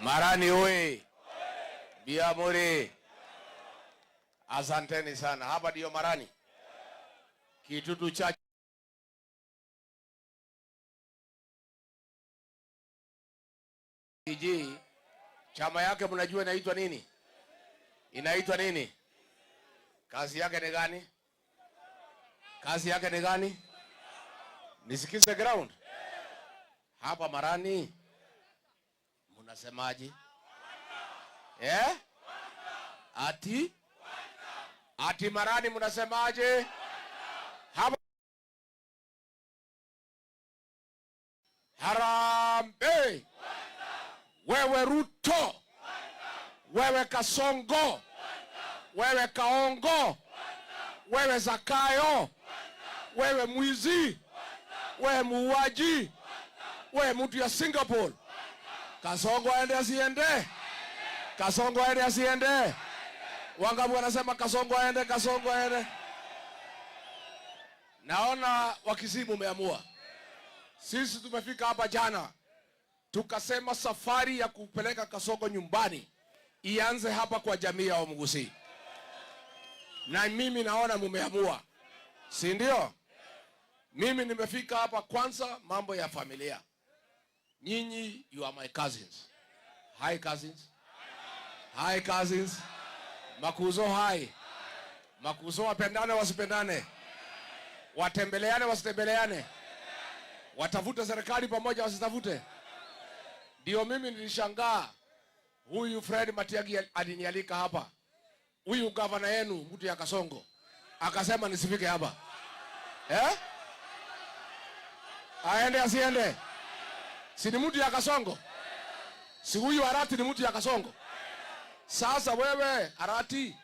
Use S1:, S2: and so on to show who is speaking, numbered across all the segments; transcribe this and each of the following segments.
S1: Marani oye. Biamore. Asanteni sana. Hapa ndio Marani. Kitutu cha Kiji. Chama yake mnajua inaitwa nini? Inaitwa nini? Kazi yake ni gani? Kazi yake ni gani? Nisikize ground. Hapa Marani mnasemaje? Ati Marani mnasemaje? Hapa Harambe. Wewe Ruto. Wewe Kasongo. Wewe Kaongo. Wewe Zakayo. Wewe mwizi. Wewe muuaji. Wewe mtu ya Singapore. Kasongo aende asiende? Kasongo aende asiende? Wangapi wanasema Kasongo aende, Kasongo aende? Naona wakisimu umeamua. Sisi tumefika hapa jana. Tukasema safari ya kupeleka Kasongo nyumbani ianze hapa kwa jamii ya Wamugusi. Na mimi naona mumeamua. Si ndio? Mimi nimefika hapa kwanza mambo ya familia. Nyinyi, you are my cousins. Hi cousins. Hi cousins. Makuzo hi. Makuzo wapendane wasipendane. Watembeleane wasitembeleane. Watafute serikali pamoja wasitafute. Ndio mimi nilishangaa. Huyu Fred Matiang'i alinialika hapa. Huyu gavana yenu mtu ya Kasongo akasema nisifike hapa. Aende asiende? Si ni mtu ya Kasongo? Si huyu Arati ni mtu ya Kasongo? Sasa wewe Arati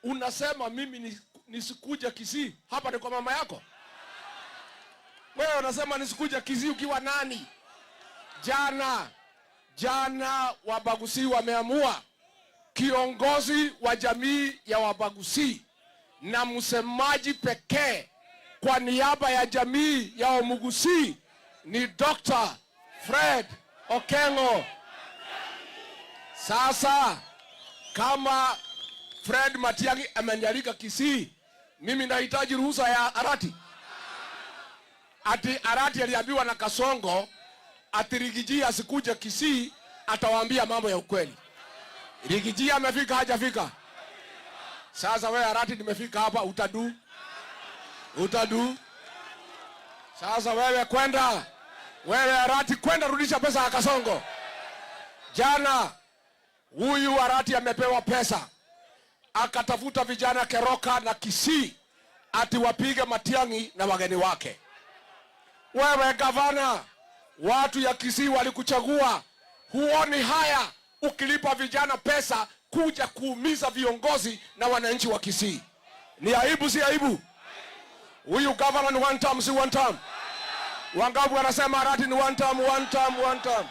S1: unasema mimi nisikuja Kisii, hapa ni kwa mama yako? Wewe unasema nisikuja Kisii ukiwa nani? Jana Wabagusi wameamua kiongozi wa jamii ya Wabagusi na msemaji pekee kwa niaba ya jamii ya Wamugusi ni Dr. Fred Okengo. Sasa kama Fred Matiang'i amenialika Kisii, mimi nahitaji ruhusa ya Arati. Ati Arati aliambiwa na Kasongo ati Rigiji asikuja Kisii, atawaambia mambo ya ukweli. Rigiji amefika hajafika? Sasa wewe Arati nimefika hapa, utadu. Sasa wewe kwenda. Wewe Arati kwenda rudisha pesa ya Kasongo. Jana huyu Arati amepewa pesa. Akatafuta vijana Keroka na Kisii ati wapige Matiang'i na wageni wake. Wewe gavana, watu ya Kisii walikuchagua. Huoni haya ukilipa vijana pesa kuja kuumiza viongozi na wananchi wa Kisii? Ni aibu si aibu? Huyu gavana ni one term si one term? Wangapi wanasema Arati ni one term?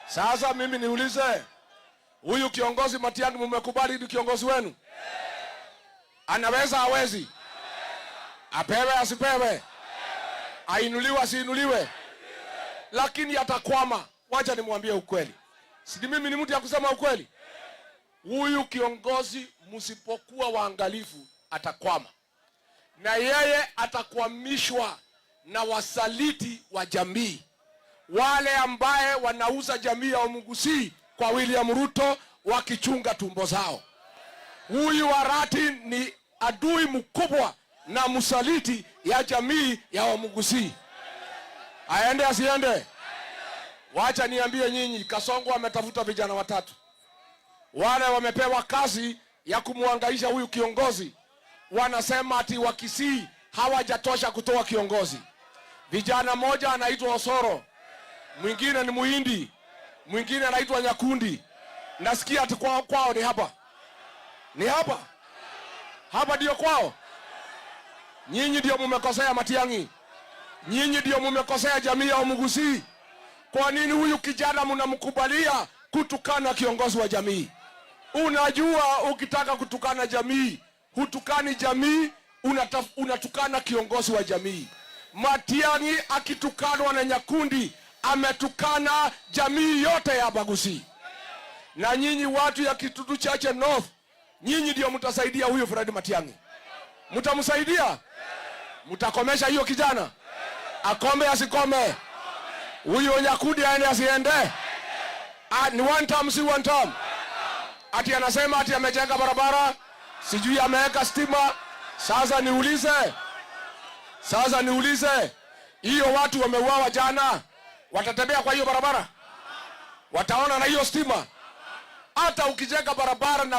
S1: Sasa mimi niulize, huyu kiongozi Matiang'i mmekubali ni kiongozi wenu? Anaweza hawezi? Apewe asipewe? Ainuliwe asiinuliwe? Lakini atakwama. Wacha nimwambie ukweli. Si mimi ni mtu ya kusema ukweli? Huyu kiongozi msipokuwa waangalifu atakwama. Na yeye atakwamishwa na wasaliti wa jamii. Wale ambaye wanauza jamii ya Wamugusi kwa William Ruto wakichunga tumbo zao. Huyu Arati ni adui mkubwa na msaliti ya jamii ya Wamugusi. Aende asiende? Wacha niambie nyinyi, Kasongo ametafuta vijana watatu. Wale wamepewa kazi ya kumuangaisha huyu kiongozi. Wanasema ati wa Kisii hawajatosha kutoa kiongozi. Vijana moja anaitwa Osoro, mwingine ni Muhindi, mwingine anaitwa Nyakundi. Nasikia ati kwao ni hapa. Ni hapa? Hapa ndio kwao? Nyinyi ndio mmekosea Matiang'i. Nyinyi ndio mmekosea jamii ya Wamugusi. Kwa nini huyu kijana mnamkubalia kutukana kiongozi wa jamii? Unajua ukitaka kutukana jamii, hutukani jamii, unatukana kiongozi wa jamii. Matiang'i akitukanwa na Nyakundi ametukana jamii yote ya Bagusi. Na nyinyi watu ya Kitutu Chache North, nyinyi ndio mtasaidia huyo Fred Matiang'i. Mtamsaidia? Mtakomesha hiyo kijana? Akome asikome? Huyo Nyakundi aende asiende? Ni one term si one term? Ati anasema ati amejenga barabara, sijui ameweka stima. Sasa niulize, hiyo watu wameuawa jana, watatembea kwa hiyo barabara? Wataona na hiyo stima? Hata ukijenga barabara na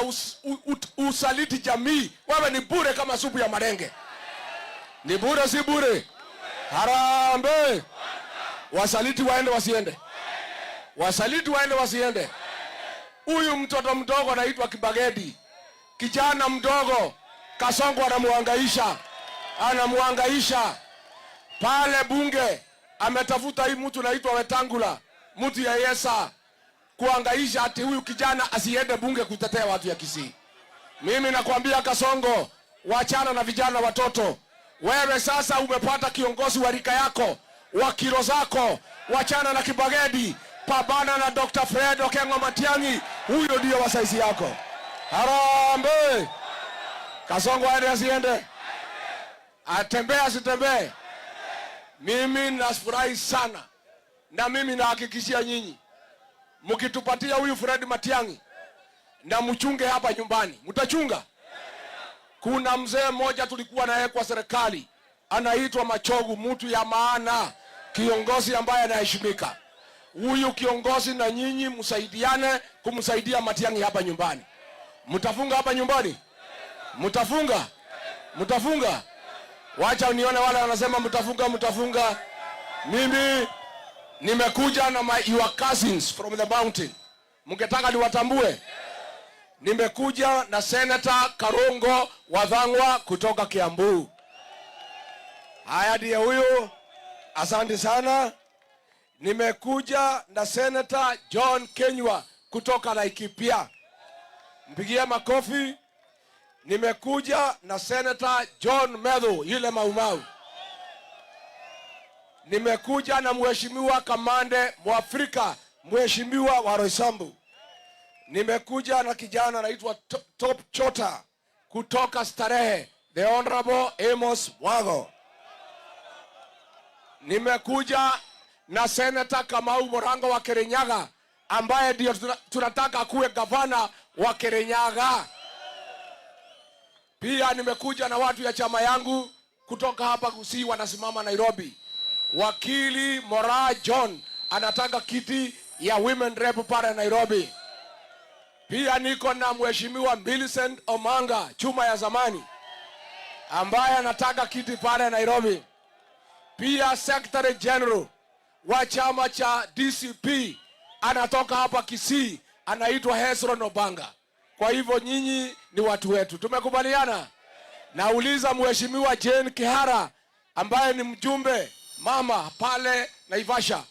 S1: usaliti jamii, wewe ni bure kama supu ya marenge. Ni bure si bure? Harambe! Wasaliti waende wasiende? Wasaliti waende wasiende? Huyu mtoto mdogo anaitwa Kibagedi, kijana mdogo, Kasongo anamuhangaisha pale bunge. Ametafuta hii mtu anaitwa Wetangula, mtu ya Yesa, kuhangaisha ati huyu kijana asiende bunge kutetea watu ya Kisii. Mimi nakwambia Kasongo, wachana na vijana watoto. Wewe sasa umepata kiongozi wa rika yako, wa kilo zako. Wachana na Kibagedi, pabana na Dr. Fred Okengo Matiang'i. Huyo ndio wa saizi yako. Harambe! Kasongo aende asiende? Atembee asitembee? Mimi nafurahi sana, na mimi nahakikishia nyinyi, mkitupatia huyu Fred Matiang'i na mchunge hapa nyumbani, mtachunga. Kuna mzee mmoja tulikuwa naye kwa serikali, anaitwa Machogu, mtu ya maana, kiongozi ambaye anaheshimika. Huyu kiongozi na nyinyi msaidiane kumsaidia Matiang'i hapa nyumbani. Mtafunga hapa nyumbani? Mtafunga? Wacha unione wale wanasema mtafunga. Mimi nimekuja na your cousins from the mountain. Mngetaka niwatambue? Nimekuja na Senator Karongo Wadhangwa kutoka Kiambu. Haya ndiye huyu. Asante sana. Nimekuja na Senator John Kenywa kutoka Laikipia. Mpigie makofi. Nimekuja na Senator John Medho yule Maumau. Nimekuja na Mheshimiwa Kamande Mwafrika, Mheshimiwa wa Roysambu. Nimekuja na kijana anaitwa Top Chota kutoka Starehe, the Honorable Amos Mwago. Nimekuja na Senator Kamau Morango wa Kirinyaga, ambaye ndio tunataka kuwe gavana wa Kirinyaga. Pia nimekuja na watu ya chama yangu kutoka hapa Kisii wanasimama Nairobi. Wakili Mora John anataka kiti ya women rep pale Nairobi. Pia niko na Mheshimiwa Millicent Omanga, chuma ya zamani, ambaye anataka kiti pale Nairobi. Pia Secretary General wa chama cha DCP anatoka hapa Kisii, anaitwa Hezron Obanga. Kwa hivyo nyinyi ni watu wetu. Tumekubaliana? Nauliza Mheshimiwa Jane Kihara, ambaye ni mjumbe mama pale Naivasha,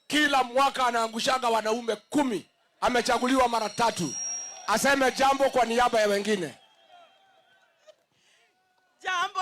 S1: kila mwaka anaangushaga wanaume 10, amechaguliwa mara 3. Aseme jambo kwa niaba ya wengine.
S2: Jambo.